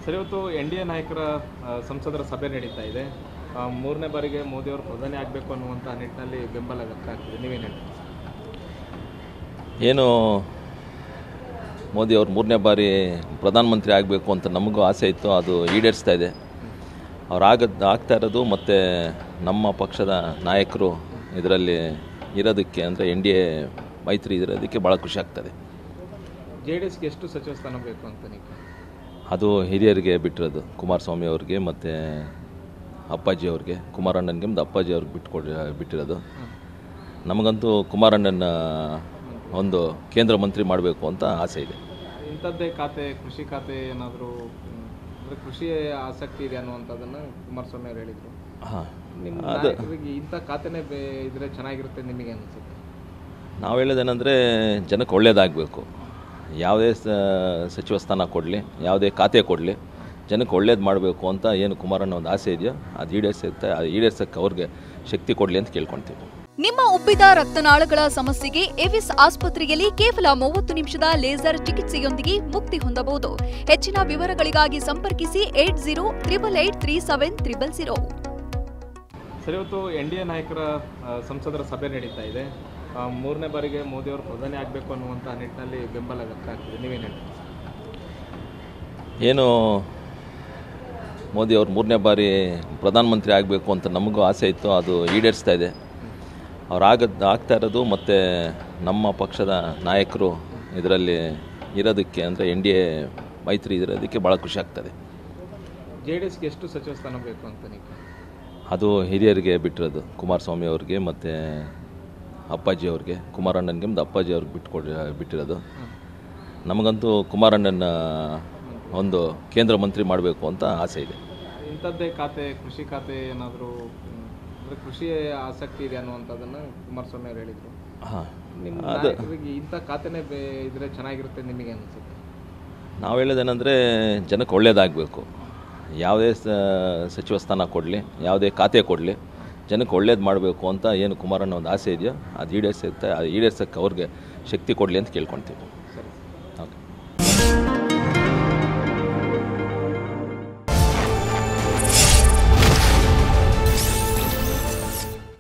Sir, ಇವತ್ತು N D A ನಾಯಕರ ಸಂಸದರ ಸಭೆ ನಡೀತಾ ಇದೆ. ಮೂರನೇ ಬಾರಿಗೆ ಮೋದಿಯವರು ಪ್ರಧಾನಿ ಆಗಬೇಕು ಅನ್ನುವಂಥ ನಿಟ್ಟಿನಲ್ಲಿ ಬೆಂಬಲ ವ್ಯಕ್ತ ಆಗ್ತಿದೆ. ನೀವೇನು ಹೇಳ್ತೀರಿ? ಏನು ಮೋದಿಯವರು ಮೂರನೇ ಬಾರಿ ಪ್ರಧಾನಮಂತ್ರಿ ಆಗಬೇಕು ಅಂತ ನಮಗೂ ಆಸೆ ಇತ್ತು, ಅದು ಈಡೇರಿಸ್ತಾ ಇದೆ. ಅವ್ರು ಆಗ್ತಾ ಇರೋದು ಮತ್ತು ನಮ್ಮ ಪಕ್ಷದ ನಾಯಕರು ಇದರಲ್ಲಿ ಇರೋದಕ್ಕೆ, ಅಂದರೆ ಎನ್ ಡಿ ಎ ಮೈತ್ರಿ ಇರೋದಕ್ಕೆ ಭಾಳ ಖುಷಿ ಆಗ್ತದೆ. JDSಗೆ ಎಷ್ಟು ಸಚಿವ ಸ್ಥಾನ ಬೇಕು ಅಂತ ನೀವು? ಅದು ಹಿರಿಯರಿಗೆ ಬಿಟ್ಟಿರೋದು, ಕುಮಾರಸ್ವಾಮಿ ಅವ್ರಿಗೆ ಮತ್ತು ಅಪ್ಪಾಜಿ ಅವ್ರಿಗೆ, ಕುಮಾರಣ್ಣನಿಗೆ ಮತ್ತು ಅಪ್ಪಾಜಿ ಅವ್ರಿಗೆ ಬಿಟ್ಟಿರೋದು. ನಮಗಂತೂ ಕುಮಾರಣ್ಣನ ಒಂದು ಕೇಂದ್ರ ಮಂತ್ರಿ ಮಾಡಬೇಕು ಅಂತ ಆಸೆ ಇದೆ. ಇಂಥದ್ದೇ ಖಾತೆ, ಕೃಷಿ ಖಾತೆ ಏನಾದರೂ ಅಂದರೆ ಕೃಷಿ ಆಸಕ್ತಿ ಇದೆ ಅನ್ನುವಂಥದ್ದನ್ನು ಕುಮಾರಸ್ವಾಮಿ ಅವರು ಹೇಳಿದರು. ನಿಮ್ಮ ನಾಯಕರಿಗೆ ಇಂಥ ಖಾತೆನೇ ಇದ್ರೆ ಚೆನ್ನಾಗಿರುತ್ತೆ ನಿಮಗೆ ಅನಿಸುತ್ತೆ? ನಾವು ಹೇಳೋದೇನೆಂದರೆ ಜನಕ್ಕೆ ಒಳ್ಳೇದಾಗಬೇಕು. ಯಾವುದೇ ಸಚಿವ ಸ್ಥಾನ ಕೊಡಲಿ, ಯಾವುದೇ ಖಾತೆ ಕೊಡಲಿ, ಜನಕ್ಕೆ ಒಳ್ಳೇದು ಮಾಡಬೇಕು ಅಂತ ಏನು ಕುಮಾರಣ್ಣ ಒಂದು ಆಸೆ ಇದೆಯೋ ಅದು ಈಡೇರ್ಸಕ್ಕೆ ಅವ್ರಿಗೆ ಶಕ್ತಿ ಕೊಡಲಿ ಅಂತ ಕೇಳ್ಕೊಳ್ತೀವಿ. ನಿಮ್ಮ ಉಬ್ಬಿದ ರಕ್ತನಾಳಗಳ ಸಮಸ್ಯೆಗೆ ಎವಿಸ್ ಆಸ್ಪತ್ರೆಯಲ್ಲಿ ಕೇವಲ 30 ನಿಮಿಷದ ಲೇಸರ್ ಚಿಕಿತ್ಸೆಯೊಂದಿಗೆ ಮುಕ್ತಿ ಹೊಂದಬಹುದು. ಹೆಚ್ಚಿನ ವಿವರಗಳಿಗಾಗಿ ಸಂಪರ್ಕಿಸಿ 8088837300. ಸರ್, ಇವತ್ತು ಎನ್ ಡಿ ಎ ನಾಯಕರ ಸಂಸದರ ಸಭೆ ನಡೀತಾ ಇದೆ. ಮೂರನೇ ಬಾರಿಗೆ ಮೋದಿಯವರು ಪ್ರಧಾನಿ ಆಗಬೇಕು ಅನ್ನುವಂಥ ನಿಟ್ಟಿನಲ್ಲಿ ಬೆಂಬಲ ವ್ಯಕ್ತ ಆಗ್ತಿದೆ. ನೀವೇನು ಹೇಳ್ತೀರಿ? ಏನು ಮೋದಿಯವರು ಮೂರನೇ ಬಾರಿ ಪ್ರಧಾನಮಂತ್ರಿ ಆಗಬೇಕು ಅಂತ ನಮಗೂ ಆಸೆ ಇತ್ತು, ಅದು ಈಡೇರಿಸ್ತಾ ಇದೆ. ಅವ್ರು ಆಗ್ತಾ ಇರೋದು ಮತ್ತು ನಮ್ಮ ಪಕ್ಷದ ನಾಯಕರು ಇದರಲ್ಲಿ ಇರೋದಕ್ಕೆ, ಅಂದರೆ ಎನ್ ಡಿ ಎ ಮೈತ್ರಿ ಇರೋದಕ್ಕೆ ಭಾಳ ಖುಷಿ ಆಗ್ತದೆ. JDSಗೆ ಎಷ್ಟು ಸಚಿವ ಸ್ಥಾನ ಬೇಕು ಅಂತ ನೀವು? ಅದು ಹಿರಿಯರಿಗೆ ಬಿಟ್ಟಿರೋದು, ಕುಮಾರಸ್ವಾಮಿ ಅವ್ರಿಗೆ ಮತ್ತು ಅಪ್ಪಾಜಿ ಅವ್ರಿಗೆ, ಕುಮಾರಣ್ಣನಿಗೆ ಮತ್ತು ಅಪ್ಪಾಜಿ ಅವ್ರಿಗೆ ಬಿಟ್ಟಿರೋದು. ನಮಗಂತೂ ಕುಮಾರಣ್ಣನ ಒಂದು ಕೇಂದ್ರ ಮಂತ್ರಿ ಮಾಡಬೇಕು ಅಂತ ಆಸೆ ಇದೆ. ಇಂಥದ್ದೇ ಖಾತೆ, ಕೃಷಿ ಖಾತೆ ಏನಾದರೂ ಅಂದರೆ ಕೃಷಿ ಆಸಕ್ತಿ ಇದೆ ಅನ್ನುವಂಥದ್ದನ್ನು ಕುಮಾರಸ್ವಾಮಿ ಅವರು ಹೇಳಿದರು. ನಿಮ್ಮ ನಾಯಕರಿಗೆ ಇಂಥ ಖಾತೆನೇ ಇದ್ರೆ ಚೆನ್ನಾಗಿರುತ್ತೆ ನಿಮಗೆ ಅನಿಸುತ್ತೆ? ನಾವು ಹೇಳೋದೇನೆಂದರೆ ಜನಕ್ಕೆ ಒಳ್ಳೇದಾಗಬೇಕು. ಯಾವುದೇ ಸಚಿವ ಸ್ಥಾನ ಕೊಡಲಿ, ಯಾವುದೇ ಖಾತೆ ಕೊಡಲಿ, ಜನಕ್ಕೆ ಒಳ್ಳೇದು ಮಾಡಬೇಕು ಅಂತ ಏನು ಕುಮಾರಣ್ಣ ಒಂದು ಆಸೆ ಇದೆಯೋ ಅದು ಈಡೇರ್ಸಕ್ಕೆ ಅವ್ರಿಗೆ ಶಕ್ತಿ ಕೊಡಲಿ ಅಂತ ಕೇಳ್ಕೊಳ್ತೀವಿ. ಸರಿ. ಓಕೆ.